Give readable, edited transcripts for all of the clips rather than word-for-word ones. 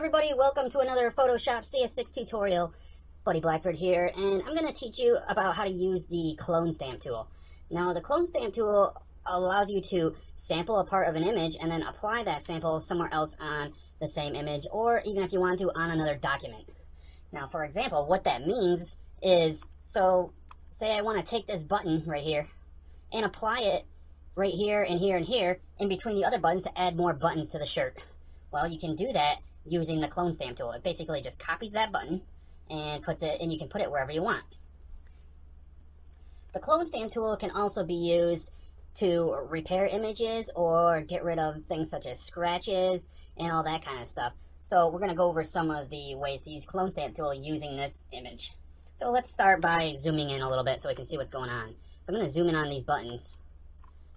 everybody, welcome to another Photoshop CS6 tutorial. Buddy Blackbird here, and I'm going to teach you about how to use the clone stamp tool. Now, the clone stamp tool allows you to sample a part of an image and then apply that sample somewhere else on the same image, or even if you want to, on another document. Now, for example, what that means is, so say I want to take this button right here and apply it right here and here and here in between the other buttons to add more buttons to the shirt. Well, you can do that using the clone stamp tool. It basically just copies that button and puts it, and you can put it wherever you want. The clone stamp tool can also be used to repair images or get rid of things such as scratches and all that kind of stuff. So we're going to go over some of the ways to use clone stamp tool using this image. So let's start by zooming in a little bit so we can see what's going on. So I'm going to zoom in on these buttons,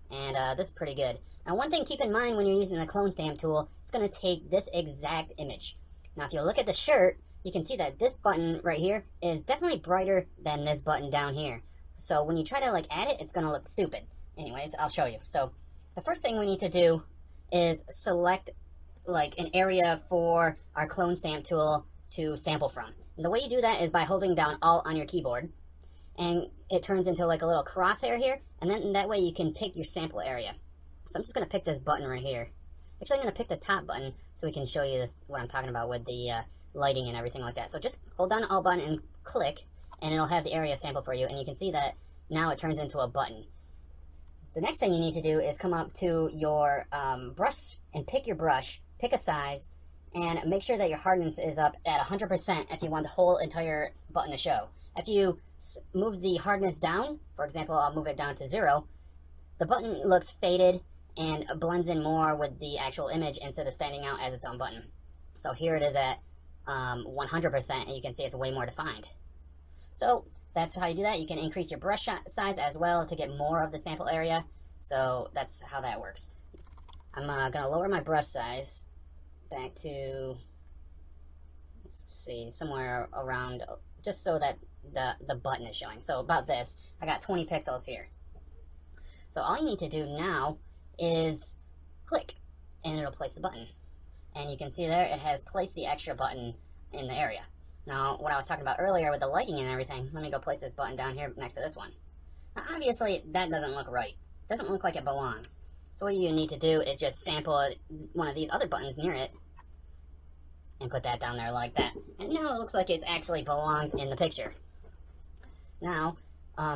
and this is pretty good. Now, one thing keep in mind when you're using the clone stamp tool, it's going to take this exact image. Now, if you look at the shirt, you can see that this button right here is definitely brighter than this button down here. So when you try to add it, it's going to look stupid. Anyways, I'll show you. So the first thing we need to do is select an area for our clone stamp tool to sample from. And the way you do that is by holding down Alt on your keyboard, and it turns into like a little crosshair here, and then that way you can pick your sample area. So I'm just going to pick this button right here. Actually, I'm going to pick the top button so we can show you what I'm talking about with the lighting and everything like that. So just hold down the Alt button and click, and it'll have the area sample for you, and you can see that now it turns into a button. The next thing you need to do is come up to your brush and pick your brush, pick a size, and make sure that your hardness is up at 100% if you want the whole entire button to show. If you move the hardness down, for example, I'll move it down to 0, the button looks faded and blends in more with the actual image instead of standing out as its own button. So here it is at 100%, and you can see it's way more defined. So that's how you do that. You can increase your brush size as well to get more of the sample area. So that's how that works. I'm going to lower my brush size back to, let's see, somewhere around, just so that the button is showing. So about this, I got 20 pixels here. So all you need to do now is click, and it'll place the button. And you can see there it has placed the extra button in the area. Now, what I was talking about earlier with the lighting and everything, let me go place this button down here next to this one. Now, obviously, that doesn't look right. It doesn't look like it belongs. So what you need to do is just sample one of these other buttons near it and put that down there like that. And now it looks like it actually belongs in the picture. Now,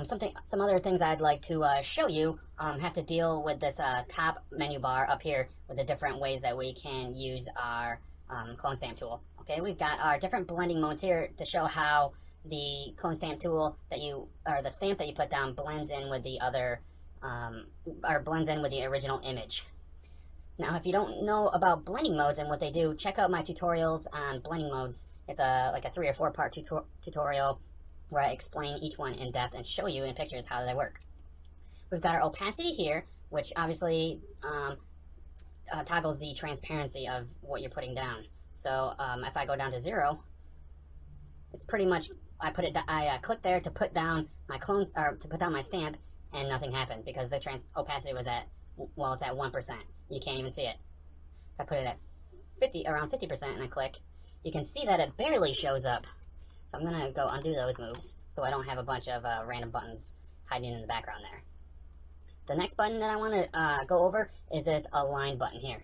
some other things I'd like to show you have to deal with this top menu bar up here with the different ways that we can use our clone stamp tool. Okay, we've got our different blending modes here to show how the clone stamp tool or the stamp that you put down blends in with the other, or blends in with the original image. Now, if you don't know about blending modes and what they do, check out my tutorials on blending modes. It's like a 3 or 4 part tutorial where I explain each one in depth and show you in pictures how they work. We've got our opacity here, which obviously toggles the transparency of what you're putting down. So if I go down to 0, it's pretty much, I click there to put down my clone, or to put down my stamp, and nothing happened because the opacity was at, well, it's at 1%. You can't even see it. If I put it at around 50% and I click, you can see that it barely shows up. So I'm going to go undo those moves so I don't have a bunch of random buttons hiding in the background there. The next button that I want to go over is this align button here.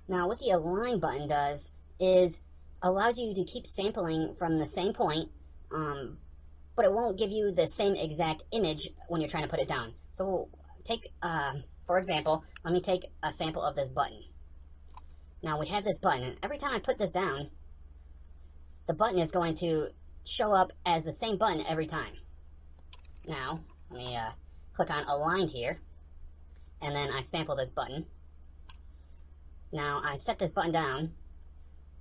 Now, what the align button does is allows you to keep sampling from the same point, but it won't give you the same exact image when you're trying to put it down. So take, for example, let me take a sample of this button. Now we have this button, and every time I put this down, the button is going to show up as the same button every time. Now, let me click on aligned here, and then I sample this button. Now I set this button down,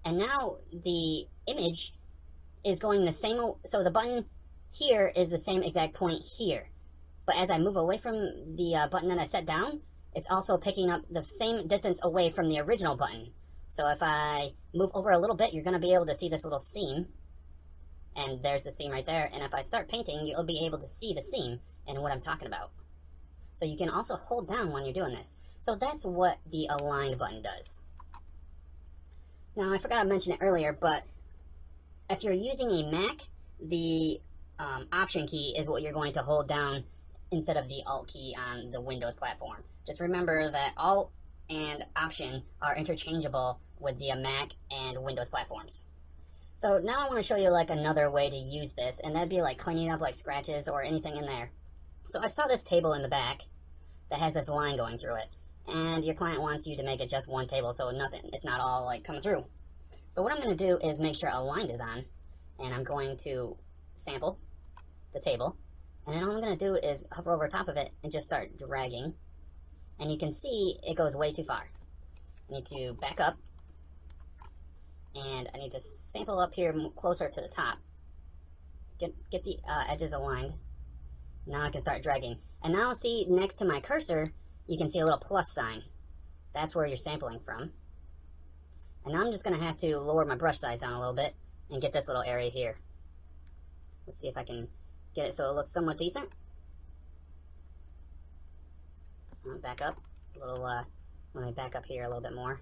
and now the image is going the same, so the button here is the same exact point here. But as I move away from the button that I set down, it's also picking up the same distance away from the original button. So if I move over a little bit, you're going to be able to see this little seam. And there's the seam right there. And if I start painting, you'll be able to see the seam and what I'm talking about. So you can also hold down when you're doing this. So that's what the aligned button does. Now, I forgot to mention it earlier, but if you're using a Mac, the Option key is what you're going to hold down instead of the Alt key on the Windows platform. Just remember that Alt and Option are interchangeable with the Mac and Windows platforms. So now I want to show you like another way to use this, and that'd be like cleaning up like scratches or anything in there. So I saw this table in the back that has this line going through it, and your client wants you to make it just one table, so it's not all like coming through. So what I'm going to do is make sure a line is on, and I'm going to sample the table, and then all I'm going to do is hover over top of it and just start dragging, and you can see it goes way too far. I need to back up, and I need to sample up here closer to the top, get the edges aligned. Now I can start dragging, and now see next to my cursor you can see a little plus sign. That's where you're sampling from. And now I'm just going to have to lower my brush size down a little bit and get this little area here. Let's see if I can get it so it looks somewhat decent. Back up a little, let me back up here a little bit more.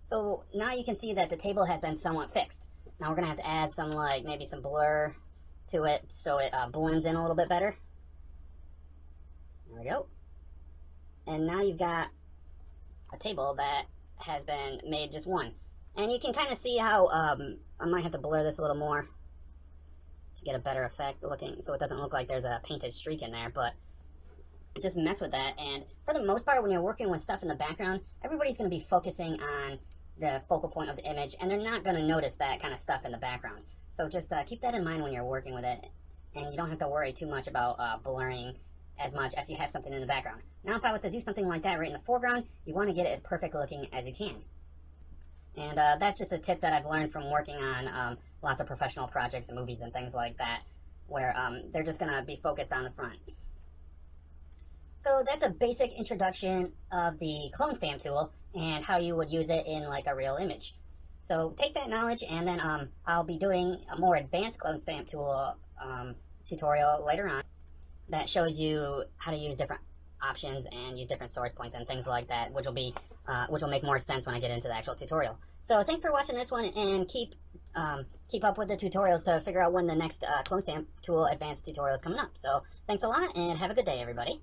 So now you can see that the table has been somewhat fixed. Now we're going to have to add some, like, maybe some blur to it so it blends in a little bit better. There we go. And now you've got a table that has been made just one. And you can kind of see how, I might have to blur this a little more to get a better effect looking, so it doesn't look like there's a painted streak in there, but just mess with that. And for the most part, when you're working with stuff in the background, everybody's going to be focusing on the focal point of the image, and they're not going to notice that kind of stuff in the background. So just keep that in mind when you're working with it, and you don't have to worry too much about blurring as much if you have something in the background. Now, if I was to do something like that right in the foreground, you want to get it as perfect looking as you can. And that's just a tip that I've learned from working on lots of professional projects and movies and things like that, where they're just going to be focused on the front. So that's a basic introduction of the clone stamp tool and how you would use it in like a real image. So take that knowledge, and then I'll be doing a more advanced clone stamp tool tutorial later on that shows you how to use different options and use different source points and things like that, which will make more sense when I get into the actual tutorial. So thanks for watching this one, and keep up with the tutorials to figure out when the next clone stamp tool advanced tutorial is coming up. So thanks a lot, and have a good day, everybody.